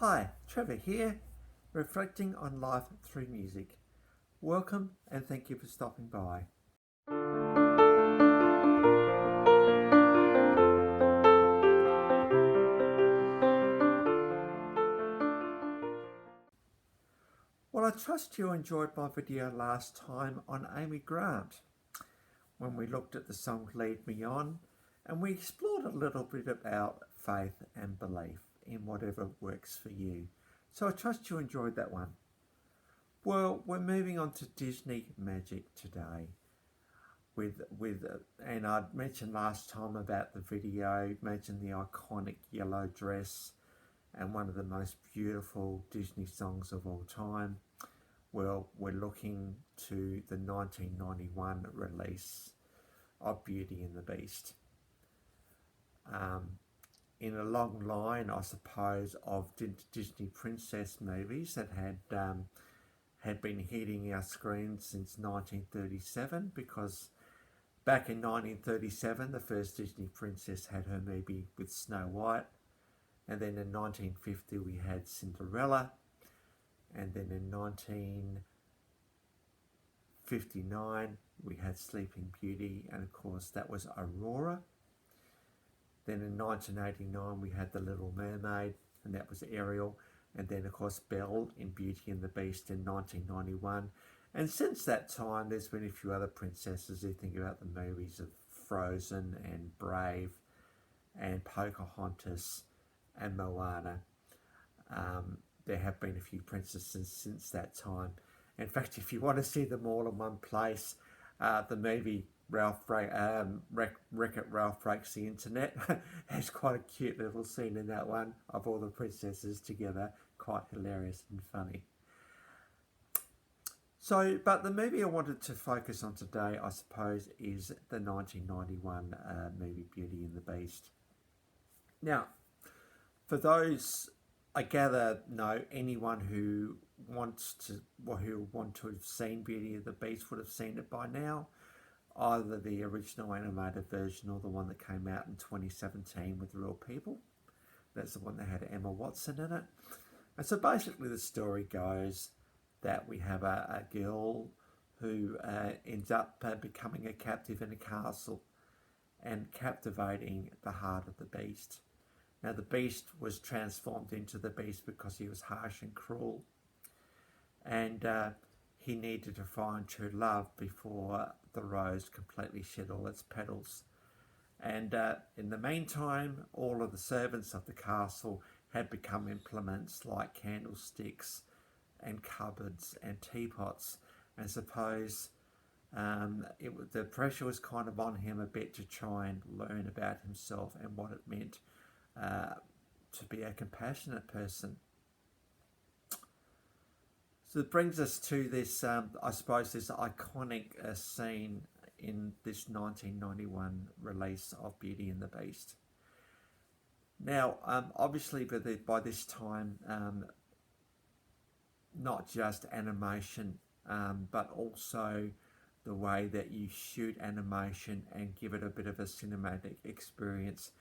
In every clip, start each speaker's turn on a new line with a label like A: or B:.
A: Hi, Trevor here, reflecting on life through music. Welcome and thank you for stopping by. Well, I trust you enjoyed my video last time on Amy Grant when we looked at the song Lead Me On and we explored a little bit about faith and belief in whatever works for you. So I trust you enjoyed that one. Well, we're moving on to Disney magic today. And I'd mentioned last time about the video, mentioned the iconic yellow dress and one of the most beautiful Disney songs of all time. Well, we're looking to the 1991 release of Beauty and the Beast. In a long line, I suppose, of Disney princess movies that had been hitting our screens since 1937, because back in 1937, the first Disney princess had her movie with Snow White, and then in 1950 we had Cinderella, and then in 1959 we had Sleeping Beauty, and of course that was Aurora. Then in 1989 we had The Little Mermaid, and that was Ariel, and then of course Belle in Beauty and the Beast in 1991. And since that time, there's been a few other princesses. You think about the movies of Frozen and Brave and Pocahontas and Moana. There have been a few princesses since that time. In fact, if you want to see them all in one place, the movie Wreck-It Ralph Breaks the Internet has quite a cute little scene in that one of all the princesses together. Quite hilarious and funny. So, but the movie I wanted to focus on today, I suppose, is the 1991 movie Beauty and the Beast. Now, for those, I gather, anyone who want to have seen Beauty and the Beast would have seen it by now, either the original animated version or the one that came out in 2017 with real people. That's the one that had Emma Watson in it. And so basically the story goes that we have a girl who ends up becoming a captive in a castle and captivating the heart of the beast. Now the beast was transformed into the beast because he was harsh and cruel, and he needed to find true love before the rose completely shed all its petals. And in the meantime, all of the servants of the castle had become implements like candlesticks and cupboards and teapots. And suppose the pressure was kind of on him a bit to try and learn about himself and what it meant to be a compassionate person. So it brings us to this, I suppose, this iconic scene in this 1991 release of Beauty and the Beast. Now, obviously by this time, not just animation, but also the way that you shoot animation and give it a bit of a cinematic experience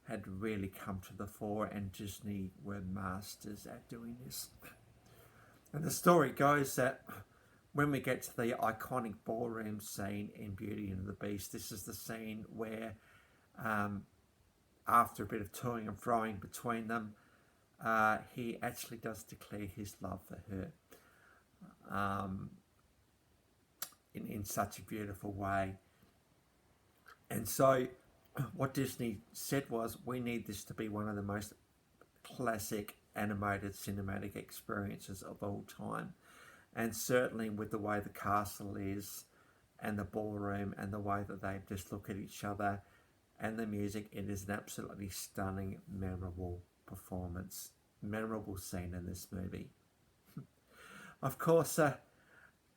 A: had really come to the fore, and Disney were masters at doing this. And the story goes that when we get to the iconic ballroom scene in Beauty and the Beast, this is the scene where after a bit of toing and froing between them, he actually does declare his love for her in such a beautiful way. And so what Disney said was, we need this to be one of the most classic animated cinematic experiences of all time. And certainly with the way the castle is and the ballroom and the way that they just look at each other and the music, it is an absolutely stunning, memorable performance, memorable scene in this movie. Of course,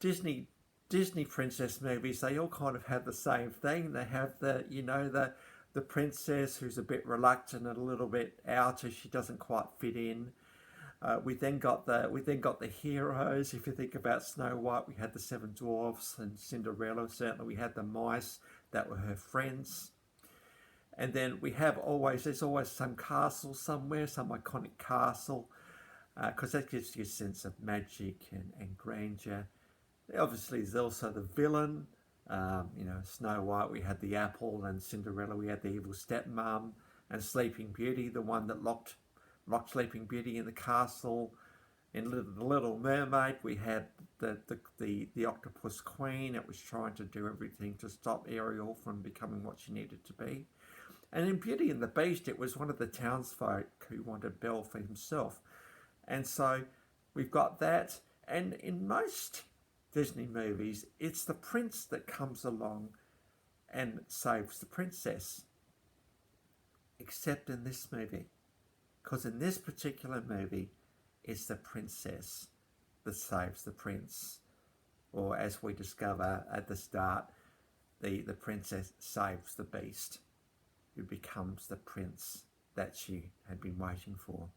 A: Disney princess movies, they all kind of have the same thing. They have the princess who's a bit reluctant and a little bit outer. She doesn't quite fit in. We then got the heroes. If you think about Snow White, we had the seven dwarfs, and Cinderella, certainly we had the mice that were her friends. And then there's always some castle somewhere, some iconic castle because that gives you a sense of magic and grandeur. Obviously, there's also the villain. Snow White, we had the apple, and Cinderella, we had the evil stepmom, and Sleeping Beauty, the one that locked Sleeping Beauty in the castle. In The Little Mermaid, we had the octopus queen. It was trying to do everything to stop Ariel from becoming what she needed to be. And in Beauty and the Beast, it was one of the townsfolk who wanted Belle for himself. And so we've got that. And in most Disney movies, it's the prince that comes along and saves the princess. Except in this movie. Because in this particular movie, it's the princess that saves the prince. Or as we discover at the start, the princess saves the beast, who becomes the prince that she had been waiting for.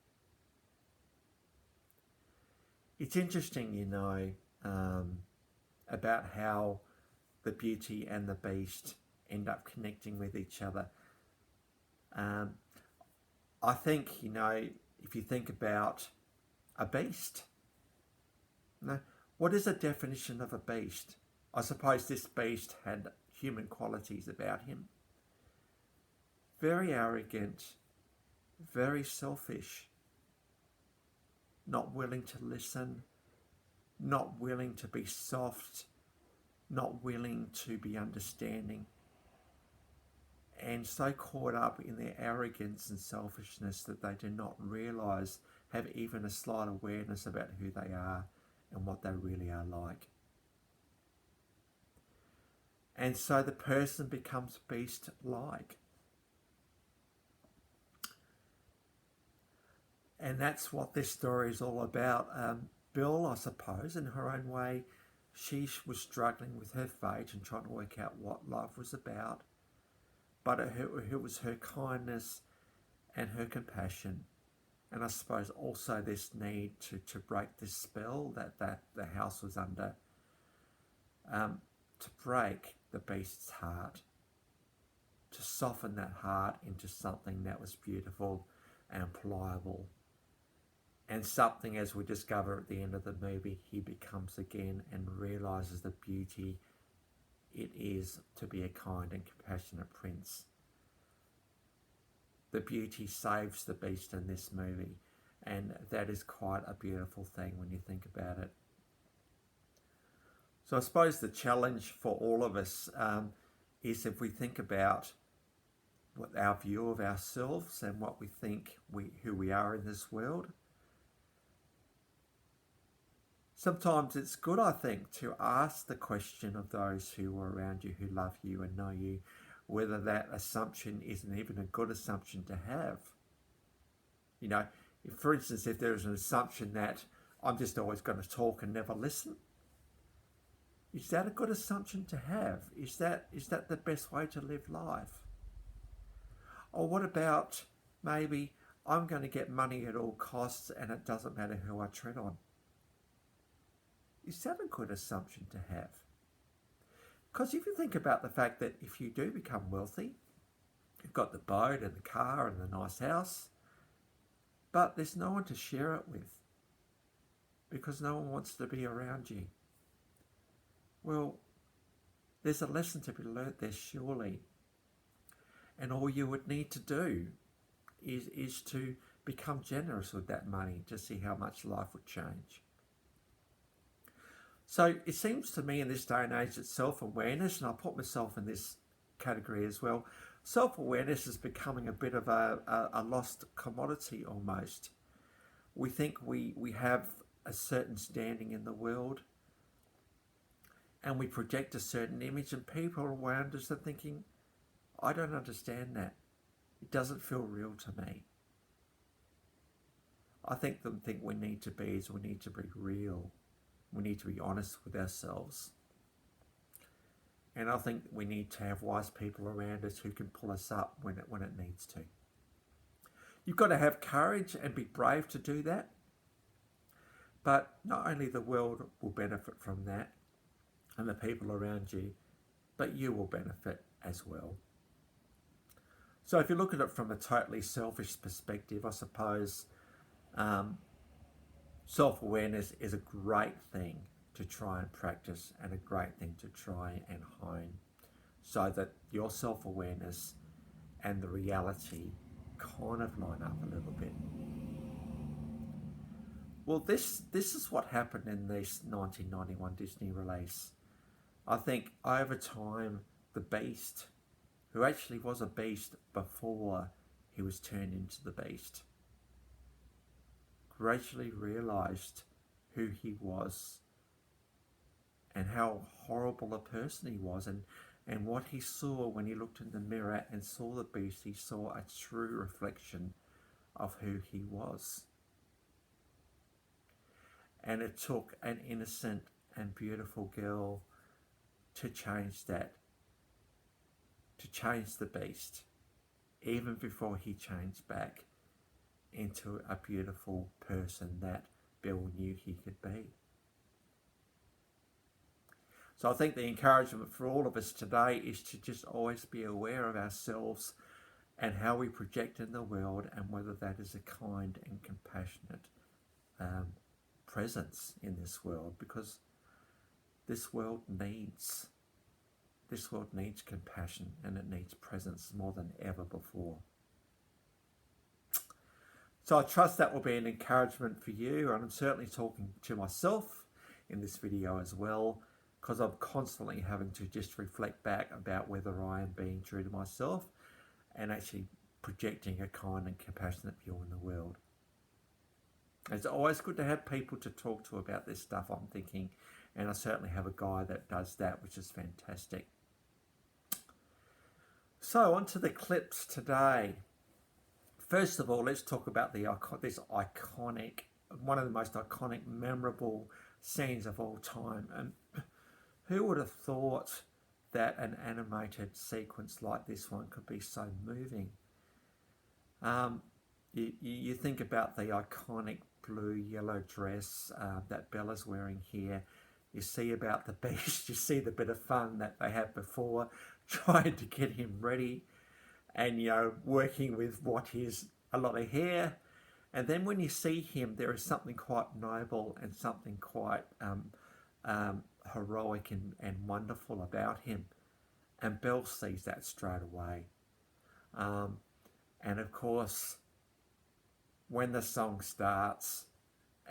A: It's interesting, about how the Beauty and the Beast end up connecting with each other. I think, if you think about a beast, what is the definition of a beast? I suppose this beast had human qualities about him. Very arrogant, very selfish, not willing to listen, not willing to be soft, not willing to be understanding, and so caught up in their arrogance and selfishness that they do not realise, have even a slight awareness about who they are and what they really are like. And so the person becomes beast-like. And that's what this story is all about. Bill, I suppose, in her own way, she was struggling with her fate and trying to work out what life was about. But it was her kindness and her compassion, and I suppose also this need to break this spell that the house was under, to break the beast's heart, to soften that heart into something that was beautiful and pliable. And something, as we discover at the end of the movie, he becomes again and realises the beauty it is to be a kind and compassionate prince. The Beauty saves the beast in this movie, and that is quite a beautiful thing when you think about it. So I suppose the challenge for all of us is, if we think about what our view of ourselves and what we think who we are in this world, sometimes it's good, I think, to ask the question of those who are around you, who love you and know you, whether that assumption isn't even a good assumption to have. For instance, if there is an assumption that I'm just always going to talk and never listen, is that a good assumption to have? Is that the best way to live life? Or what about maybe I'm going to get money at all costs and it doesn't matter who I tread on? Is that a good assumption to have? Because if you think about the fact that if you do become wealthy, you've got the boat and the car and the nice house, but there's no one to share it with because no one wants to be around you. Well, there's a lesson to be learnt there, surely. And all you would need to do is to become generous with that money to see how much life would change. So it seems to me in this day and age that self-awareness, and I'll put myself in this category as well, self-awareness is becoming a bit of a lost commodity almost. We think we have a certain standing in the world and we project a certain image, and people around us are thinking, I don't understand that. It doesn't feel real to me. I think the thing we need to be is we need to be real. We need to be honest with ourselves. And I think we need to have wise people around us who can pull us up when it needs to. You've got to have courage and be brave to do that. But not only the world will benefit from that and the people around you, but you will benefit as well. So if you look at it from a totally selfish perspective, I suppose self-awareness is a great thing to try and practice and a great thing to try and hone so that your self-awareness and the reality kind of line up a little bit. Well, this is what happened in this 1991 Disney release. I think over time, the Beast, who actually was a beast before he was turned into the Beast, gradually realised who he was and how horrible a person he was, and what he saw when he looked in the mirror and saw the Beast, he saw a true reflection of who he was. And it took an innocent and beautiful girl to change that, to change the Beast, even before he changed back into a beautiful person that Bill knew he could be. So I think the encouragement for all of us today is to just always be aware of ourselves and how we project in the world, and whether that is a kind and compassionate presence in this world, because this world needs compassion, and it needs presence more than ever before. So I trust that will be an encouragement for you, and I'm certainly talking to myself in this video as well, because I'm constantly having to just reflect back about whether I am being true to myself and actually projecting a kind and compassionate view in the world. It's always good to have people to talk to about this stuff, I'm thinking, and I certainly have a guy that does that, which is fantastic. So on to the clips today. First of all, let's talk about this iconic, one of the most iconic, memorable scenes of all time. And who would have thought that an animated sequence like this one could be so moving? You think about the iconic blue-yellow dress that Bella's wearing here. You see about the Beast, you see the bit of fun that they had before, trying to get him ready, and working with what is a lot of hair. And then when you see him, there is something quite noble and something quite heroic and wonderful about him. And Belle sees that straight away. And of course, when the song starts,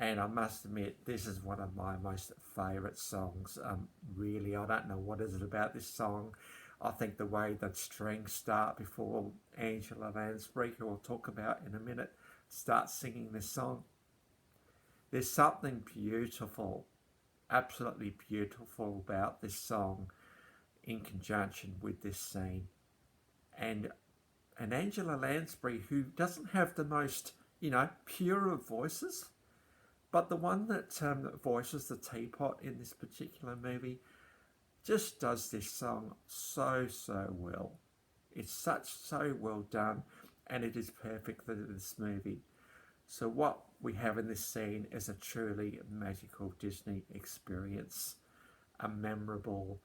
A: and I must admit, this is one of my most favourite songs. Really, I don't know what is it about this song. I think the way the strings start before Angela Lansbury, who we'll talk about in a minute, starts singing this song. There's something beautiful, absolutely beautiful about this song in conjunction with this scene. And Angela Lansbury, who doesn't have the most, pure of voices, but the one that voices the teapot in this particular movie, just does this song so well. It's so well done, and it is perfect for this movie. So what we have in this scene is a truly magical Disney experience, a memorable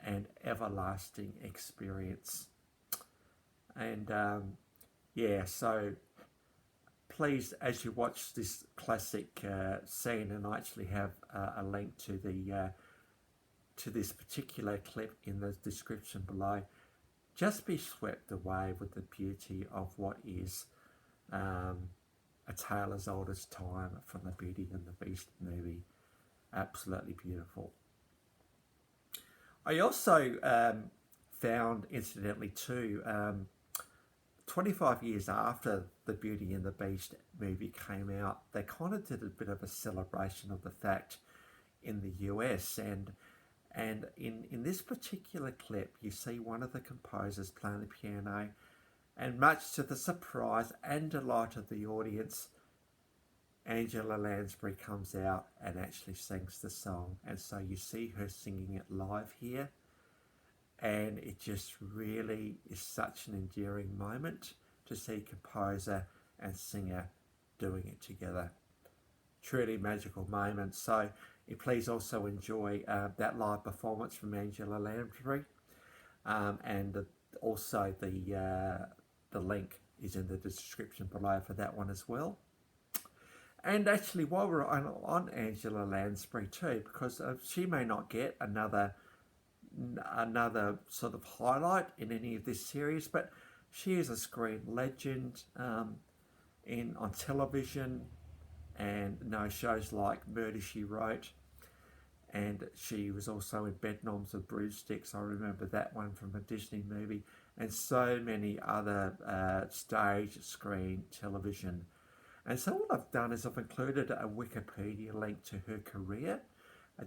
A: and everlasting experience. And so please, as you watch this classic scene, and I actually have a link to this particular clip in the description below, just be swept away with the beauty of what is A Tale as Old as Time from the Beauty and the Beast movie. Absolutely beautiful. I also found, incidentally too, 25 years after the Beauty and the Beast movie came out, they kind of did a bit of a celebration of the fact in the US, and in this particular clip you see one of the composers playing the piano, and much to the surprise and delight of the audience, Angela Lansbury comes out and actually sings the song. And so you see her singing it live here, and it just really is such an endearing moment to see composer and singer doing it together. Truly magical moment. So please also enjoy that live performance from Angela Lansbury, and also the link is in the description below for that one as well. And actually, while we're on Angela Lansbury too, because she may not get another sort of highlight in any of this series, but she is a screen legend on television, and shows like Murder, She Wrote, and she was also in Bedknobs and Broomsticks. I remember that one from a Disney movie, and so many other stage, screen, television. And so what I've done is I've included a Wikipedia link to her career,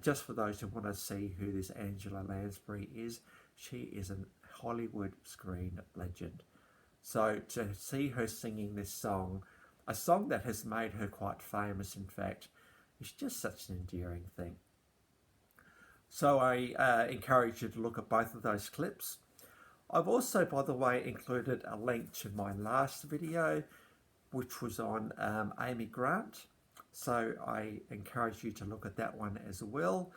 A: just for those who want to see who this Angela Lansbury is. She is a Hollywood screen legend. So to see her singing this song, a song that has made her quite famous, in fact, is just such an endearing thing. So I encourage you to look at both of those clips. I've also, by the way, included a link to my last video, which was on Amy Grant. So I encourage you to look at that one as well.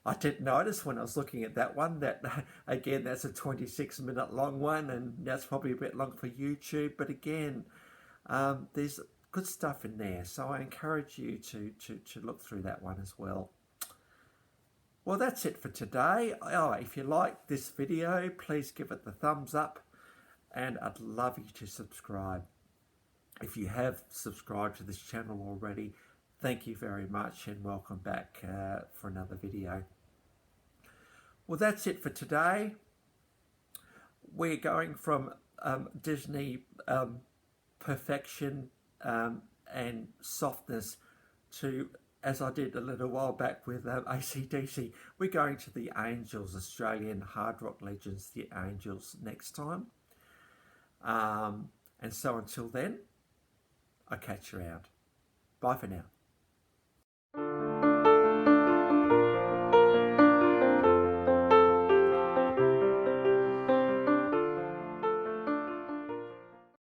A: I did notice when I was looking at that one that, again, that's a 26-minute long one, and that's probably a bit long for YouTube. But again, there's good stuff in there. So I encourage you to look through that one as well. Well, that's it for today. If you like this video, please give it the thumbs up, and I'd love you to subscribe. If you have subscribed to this channel already, thank you very much, and welcome back for another video. Well, that's it for today. We're going from Disney perfection and softness to, as I did a little while back with AC/DC, we're going to the Angels, Australian hard rock legends, the Angels, next time. And so until then, I'll catch you around. Bye for now.